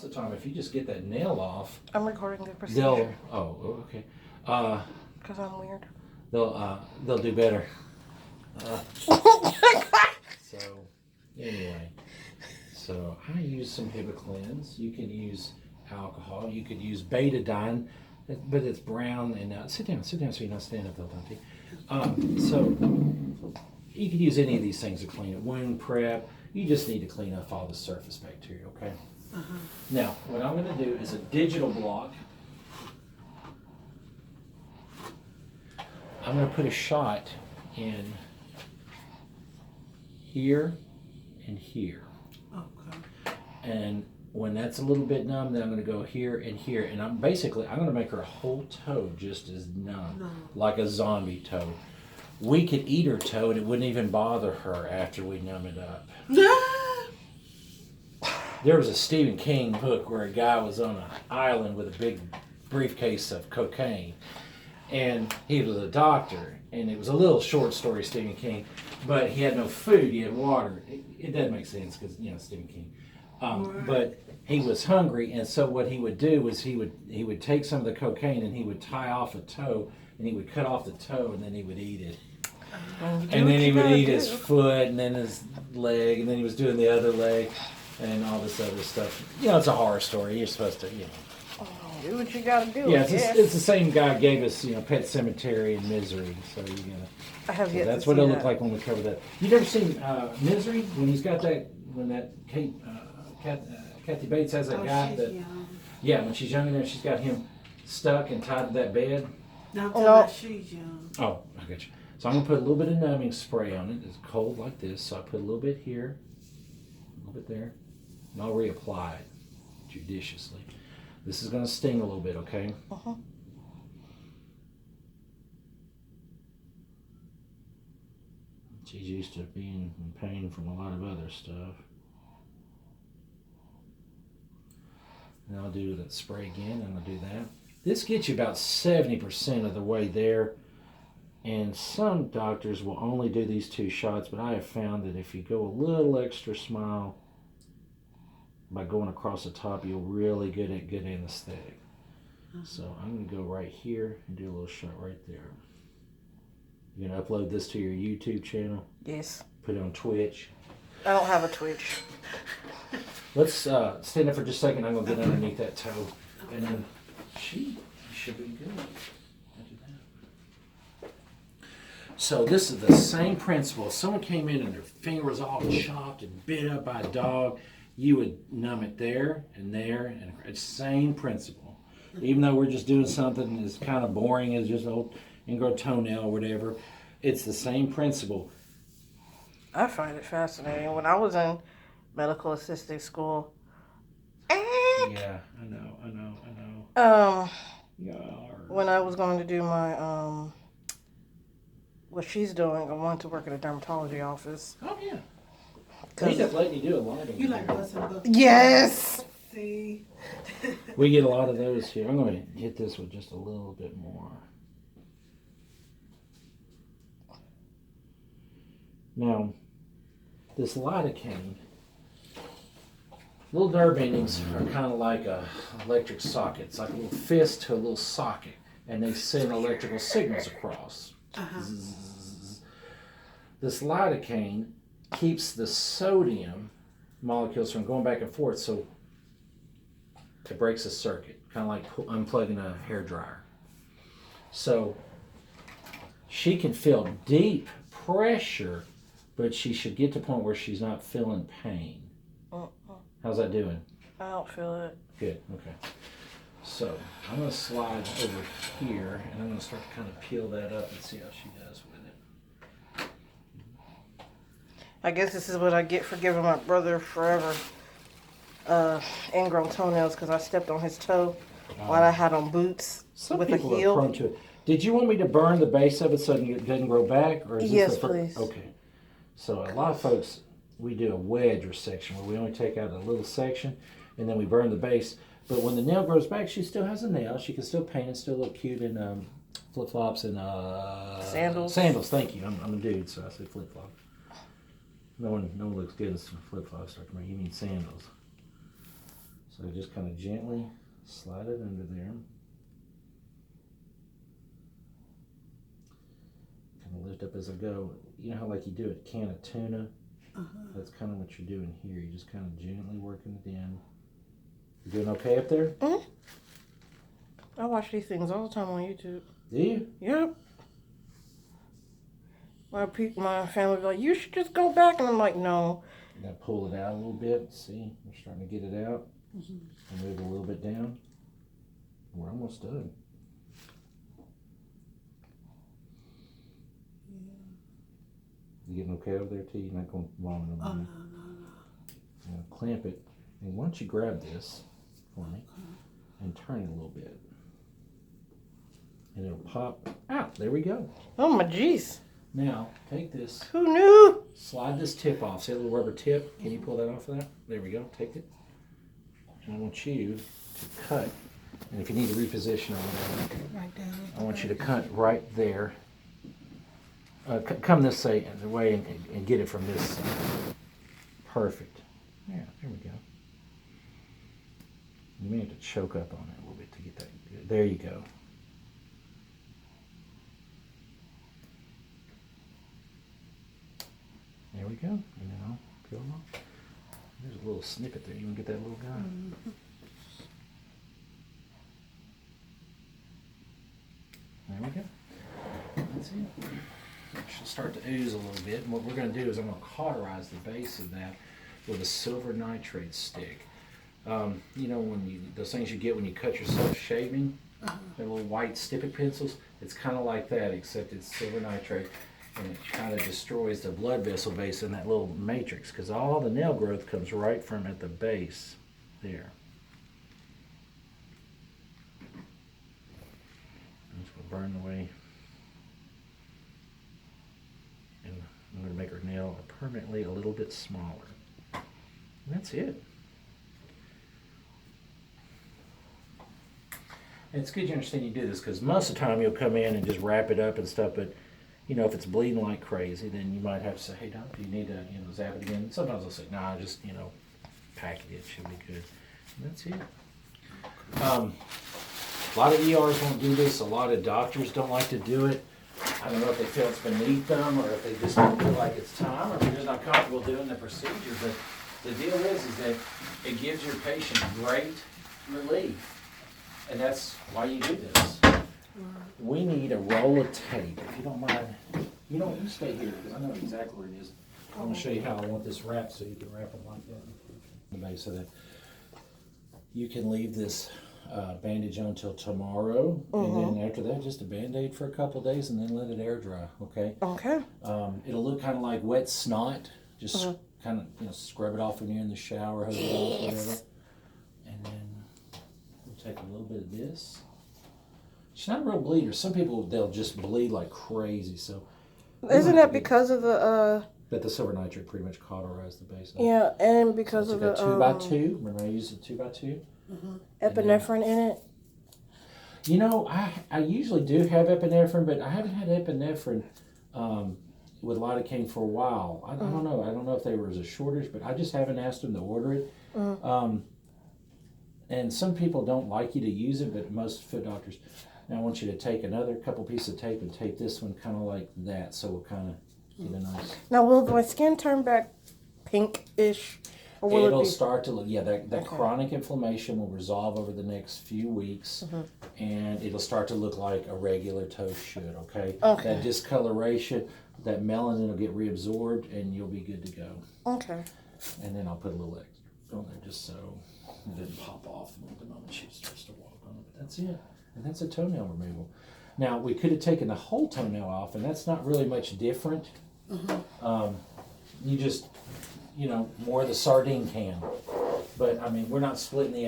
The time, if you just get that nail off, I'm recording the procedure. Okay. Because I'm weird. They'll do better. So anyway, so I use some Hibiclens. You can use alcohol. You could use betadine, but it's brown. And sit down so you're not standing up, though, Dante. So you could use any of these things to clean it. Wound prep. You just need to clean up all the surface bacteria. Okay. Now, what I'm going to do is a digital block. I'm going to put a shot in here and here. Okay. And when that's a little bit numb, then I'm going to go here and here. And I'm going to make her whole toe just as numb, like a zombie toe. We could eat her toe and it wouldn't even bother her after we numb it up. There was a Stephen King book where a guy was on an island with a big briefcase of cocaine. And he was a doctor. And it was a little short story, Stephen King. But he had no food, he had water. It doesn't make sense because, Stephen King. But he was hungry. And so what he would do was he would take some of the cocaine and he would tie off a toe. And he would cut off the toe and then he would eat it. And then he would eat his foot and then his leg. And then he was doing the other leg. And all this other stuff. It's a horror story. You're supposed to, Do what you gotta do. Yeah, it's the same guy gave us, Pet Cemetery and Misery. So you're gonna. I have yet That's to what see it'll that. look like when we cover that. You never seen Misery when he's got that Kathy Bates has that guy that. Yeah, when she's young and she's got him stuck and tied to that bed. Now I'm talking about she's young. Oh, I got you. So I'm gonna put a little bit of numbing spray on it. It's cold like this, so I put a little bit here, a little bit there. And I'll reapply it judiciously. This is going to sting a little bit, okay? She's used to being in pain from a lot of other stuff. And I'll do that spray again, and I'll do that. This gets you about 70% of the way there. And some doctors will only do these 2 shots, but I have found that if you go a little extra smile, by going across the top, you'll really get a good anesthetic. So I'm going to go right here and do a little shot right there. You're going to upload this to your YouTube channel? Yes. Put it on Twitch? I don't have a Twitch. Let's stand up for just a second. I'm going to get underneath that toe. And then she should be good. I'll do that. So this is the same principle. If someone came in and their finger was all chopped and bit up by a dog, you would numb it there, and it's the same principle. Even though we're just doing something that's kind of boring as just an old ingrown toenail or whatever, it's the same principle. I find it fascinating. When I was in medical assisting school, Yeah, I know. Yeah. When I was going to do my what she's doing, I wanted to work at a dermatology office. Oh yeah. They just let you do a lot of them. You like busting books? Yes. See? We get a lot of those here. I'm going to hit this with just a little bit more. Now, this lidocaine, little nerve endings are kind of like a electric socket. It's like a little fist to a little socket, and they send electrical signals across. Zzz. This lidocaine keeps the sodium molecules from going back and forth, so it breaks the circuit, kind of like unplugging a hairdryer. So she can feel deep pressure, but she should get to the point where she's not feeling pain. How's that doing? I don't feel it. Good, okay. So I'm going to slide over here, and I'm going to start to kind of peel that up and see how she does with it. I guess this is what I get for giving my brother forever ingrown toenails because I stepped on his toe while I had on boots Some with a people heel. are prone to it. Did you want me to burn the base of it so it doesn't grow back? Or is Yes, this please. Okay. So a lot of folks, we do a wedge resection where we only take out a little section and then we burn the base. But when the nail grows back, she still has a nail. She can still paint it, still look cute in flip-flops and Sandals. Sandals, thank you. I'm a dude, so I say flip-flop. No one looks good in flip-flops. You mean sandals. So just kind of gently slide it under there. Kind of lift up as I go. You know how like you do a can of tuna? That's kind of what you're doing here. You're just kind of gently working it in. You doing okay up there? Mm-hmm. I watch these things all the time on YouTube. Do you? Yep. My family be like, you should just go back. And I'm like, no. Now pull it out a little bit. See, we're starting to get it out. And move it a little bit down. We're almost done. You getting okay over there, T? You're not going long enough. Oh, no. Now clamp it. And why don't you grab this for me and turn it a little bit. And it'll pop out. There we go. Oh, my jeez. Now, take this. Who knew? Slide this tip off. See that little rubber tip? Can you pull that off of that? There we go. Take it. And I want you to cut. And if you need to reposition or whatever, Right down. I want you to cut right there. Come this way and get it from this side. Perfect. Yeah, there we go. You may have to choke up on it a little bit to get that good. There you go. There we go. And then I'll peel them off. There's a little snippet there. You want to get that little guy? There we go. That's it. It should start to ooze a little bit. And what we're going to do is I'm going to cauterize the base of that with a silver nitrate stick. You know, those things you get when you cut yourself shaving, they're little white stippet pencils. It's kind of like that, except it's silver nitrate, and it kind of destroys the blood vessel base in that little matrix, because all the nail growth comes right from at the base there. I'm just going to burn away. And I'm going to make her nail permanently a little bit smaller. And that's it. And it's good you understand you do this, because most of the time you'll come in and just wrap it up and stuff, but you know, if it's bleeding like crazy, then you might have to say, hey, Doc, do you need to, zap it again? Sometimes I'll say, nah, just, pack it. It should be good. And that's it. A lot of ERs won't do this. A lot of doctors don't like to do it. I don't know if they feel it's beneath them, or if they just don't feel like it's time, or if they're just not comfortable doing the procedure. But the deal is that it gives your patient great relief. And that's why you do this. We need a roll of tape, if you don't mind. You stay here, because I know exactly where it is. I'm going to show you how I want this wrapped, so you can wrap it like that. The base so that you can leave this bandage on until tomorrow, and then after that, just a Band-Aid for a couple of days, and then let it air dry, okay? Okay. It'll look kind of like wet snot. Just kind of, scrub it off when you're in the shower, hose it off, whatever. And then we'll take a little bit of this. She's not a real bleeder. Some people, they'll just bleed like crazy. So, isn't that because of the that the silver nitrate pretty much cauterized the base? Yeah, and because of the 2x2. Remember I used a 2x2. Epinephrine in it. I usually do have epinephrine, but I haven't had epinephrine with lidocaine for a while. I don't know. I don't know if there was a shortage, but I just haven't asked them to order it. And some people don't like you to use it, but most foot doctors. Now I want you to take another couple pieces of tape and tape this one kind of like that, so we'll kind of get a nice. Now, will my skin turn back pink-ish? Or will It'll it be... start to look, that chronic inflammation will resolve over the next few weeks, and it'll start to look like a regular toe should, okay? That discoloration, that melanin will get reabsorbed, and you'll be good to go. Okay. And then I'll put a little extra on there just so it doesn't pop off the moment she starts to walk on it. But that's it. And that's a toenail removal. Now, we could have taken the whole toenail off, and that's not really much different. You just, more of the sardine can. But, I mean, we're not splitting the